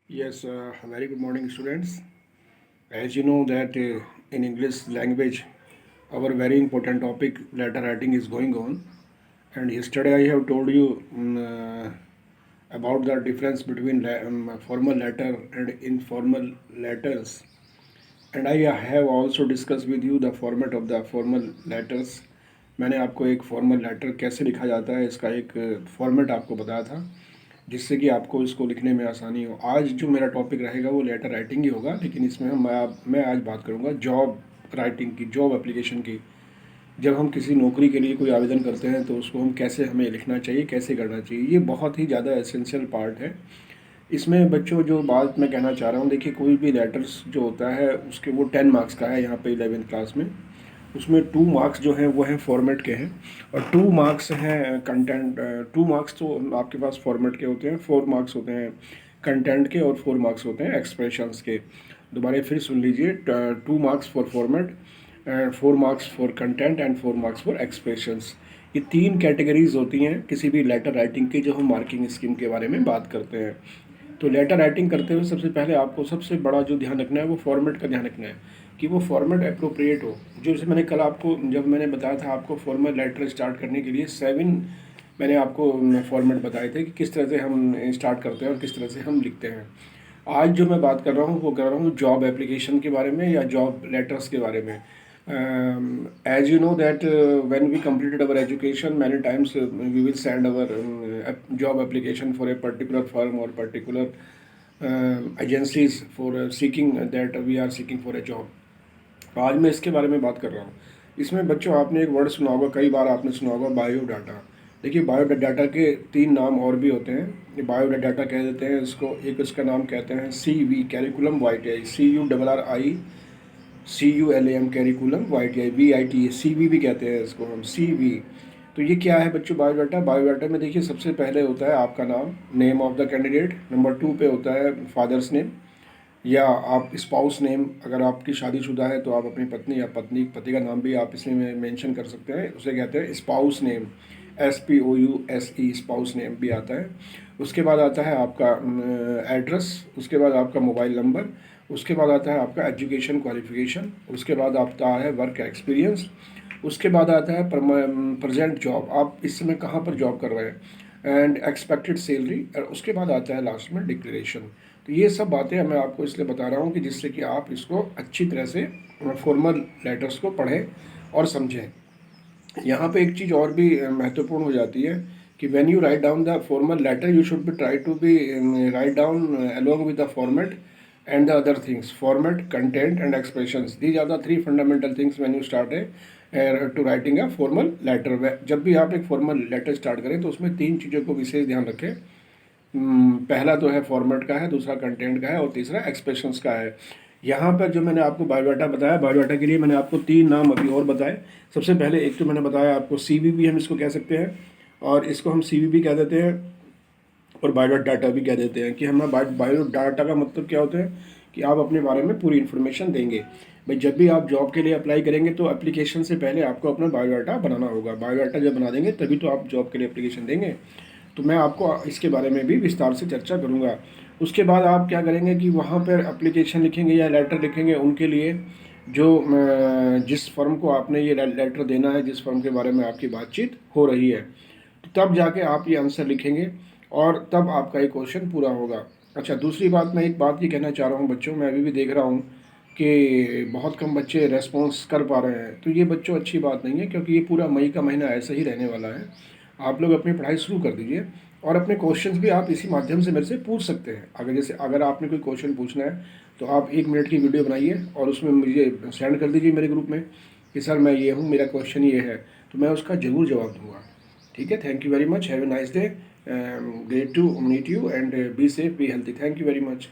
Yes, very good morning, students. As you know that in English language, our very important topic letter writing is going on. And yesterday I have told you about the difference between formal letter and informal letters. And I have also discussed with you the format of the formal letters. मैंने आपको एक formal letter कैसे लिखा जाता है इसका एक format आपको बताया था, जिससे कि आपको इसको लिखने में आसानी हो। आज जो मेरा टॉपिक रहेगा वो लेटर राइटिंग ही होगा, लेकिन इसमें मैं आज बात करूँगा जॉब राइटिंग की, जॉब एप्लीकेशन की। जब हम किसी नौकरी के लिए कोई आवेदन करते हैं तो उसको कैसे हमें लिखना चाहिए, कैसे करना चाहिए, ये बहुत ही ज़्यादा एसेंशियल पार्ट है। इसमें बच्चों जो बात मैं कहना चाह रहा हूँ, देखिए कोई भी लेटर्स जो होता है उसके वो 10 मार्क्स का है यहाँ पे 11th क्लास में। उसमें 2 मार्क्स जो हैं वो हैं फॉर्मेट के हैं और 2 मार्क्स हैं कंटेंट। 2 मार्क्स तो आपके पास फॉर्मेट के होते हैं, 4 मार्क्स होते हैं कंटेंट के और 4 मार्क्स होते हैं एक्सप्रेशंस के। दोबारा फिर सुन लीजिए, 2 marks for format, 4 marks for content and 4 marks for expressions. ये 3 कैटेगरीज होती हैं किसी भी लेटर राइटिंग की, जो हम मार्किंग स्कीम के बारे में बात करते हैं। तो लेटर राइटिंग करते हुए सबसे पहले आपको सबसे बड़ा जो ध्यान रखना है वो फॉर्मेट का ध्यान रखना है कि वो फॉर्मेट अप्रोप्रिएट हो। जो जैसे मैंने कल आपको जब मैंने बताया था आपको फॉर्मल लेटर स्टार्ट करने के लिए 7 मैंने आपको फॉर्मेट बताए थे कि किस तरह से हम स्टार्ट करते हैं और किस तरह से हम लिखते हैं। आज जो मैं बात कर रहा हूँ वो कर रहा हूँ जॉब एप्लीकेशन के बारे में या जॉब लेटर्स के बारे में। As you know that when we completed our education, many times we will send our job application for a particular firm or particular agencies for seeking that we are seeking for a job. आज मैं इसके बारे में बात कर रहा हूँ। इसमें बच्चों आपने एक वर्ड सुना होगा, कई बार आपने सुना होगा बायोडाटा। देखिए बायोडाटा के 3 नाम और भी होते हैं। ये बायोडाटा कह देते हैं इसको, एक इसका नाम कहते हैं CV curriculum vitae, CULLAM curriculum vitae, VITA, CV भी कहते हैं इसको हम, CV। तो ये क्या है बच्चों बायोडाटा? बायोडाटा में देखिए सबसे पहले होता है आपका नाम, name of the candidate. Number 2 पे होता है फादर्स नेम या आप स्पाउस नेम, अगर आपकी शादीशुदा है तो आप अपनी पत्नी या पति का नाम भी आप इसमें मेंशन कर सकते हैं, उसे कहते हैं spouse name, SPOUSE, spouse name भी आता है। उसके बाद आता है आपका एड्रेस, उसके बाद आपका मोबाइल नंबर, उसके बाद आता है आपका एजुकेशन क्वालिफिकेशन, उसके बाद आता है वर्क एक्सपीरियंस, उसके बाद आता है प्रेजेंट जॉब, आप इस समय कहाँ पर जॉब कर रहे हैं, एंड एक्सपेक्टेड सैलरी, और उसके बाद आता है लास्ट में डिक्लेरेशन। तो ये सब बातें मैं आपको इसलिए बता रहा हूँ कि जिससे कि आप इसको अच्छी तरह से फॉर्मल लेटर्स को पढ़ें और समझें। यहाँ पे एक चीज़ और भी महत्वपूर्ण हो जाती है कि when you write down the formal letter you should be try to be write down along with the format and the other things, format, content and expressions. These are the 3 fundamental things when you start to writing a formal letter. जब भी आप एक formal letter start करें तो उसमें 3 चीज़ों को विशेष ध्यान रखें। पहला तो है फॉर्मेट का है, दूसरा कंटेंट का है और तीसरा एक्सप्रेशंस का है। यहाँ पर जो मैंने आपको बायोडाटा बताया, बायोडाटा के लिए मैंने आपको 3 नाम अभी और बताए। सबसे पहले एक तो मैंने बताया आपको CV भी हम इसको कह सकते हैं, और इसको हम CV भी कह देते हैं और बायोडाटा भी कह देते हैं। कि हमें बायोडाटा का मतलब क्या होता है कि आप अपने बारे में पूरी इन्फॉर्मेशन देंगे। भाई जब भी आप जॉब के लिए अप्लाई करेंगे तो एप्लीकेशन से पहले आपको अपना बायोडाटा बनाना होगा। बायोडाटा जब बना देंगे तभी तो आप जॉब के लिए एप्लीकेशन देंगे। तो मैं आपको इसके बारे में भी विस्तार से चर्चा करूँगा। उसके बाद आप क्या करेंगे कि वहाँ पर एप्लीकेशन लिखेंगे या लेटर लिखेंगे उनके लिए जो जिस फर्म को आपने ये लेटर देना है, जिस फर्म के बारे में आपकी बातचीत हो रही है, तो तब जाके आप ये आंसर लिखेंगे और तब आपका ये क्वेश्चन पूरा होगा। अच्छा, दूसरी बात मैं एक बात ये कहना चाह रहा हूँ बच्चों, मैं अभी भी देख रहा हूँ कि बहुत कम बच्चे रेस्पॉन्स कर पा रहे हैं। तो ये बच्चों अच्छी बात नहीं है, क्योंकि ये पूरा मई का महीना ऐसे ही रहने वाला है। आप लोग अपनी पढ़ाई शुरू कर दीजिए और अपने क्वेश्चंस भी आप इसी माध्यम से मेरे से पूछ सकते हैं। अगर आपने कोई क्वेश्चन पूछना है तो आप 1 मिनट की वीडियो बनाइए और उसमें मुझे सेंड कर दीजिए मेरे ग्रुप में कि सर मैं ये हूँ, मेरा क्वेश्चन ये है, तो मैं उसका ज़रूर जवाब दूँगा। ठीक है, thank you very much, have a nice day, great to meet you and be safe, be healthy, thank you very much.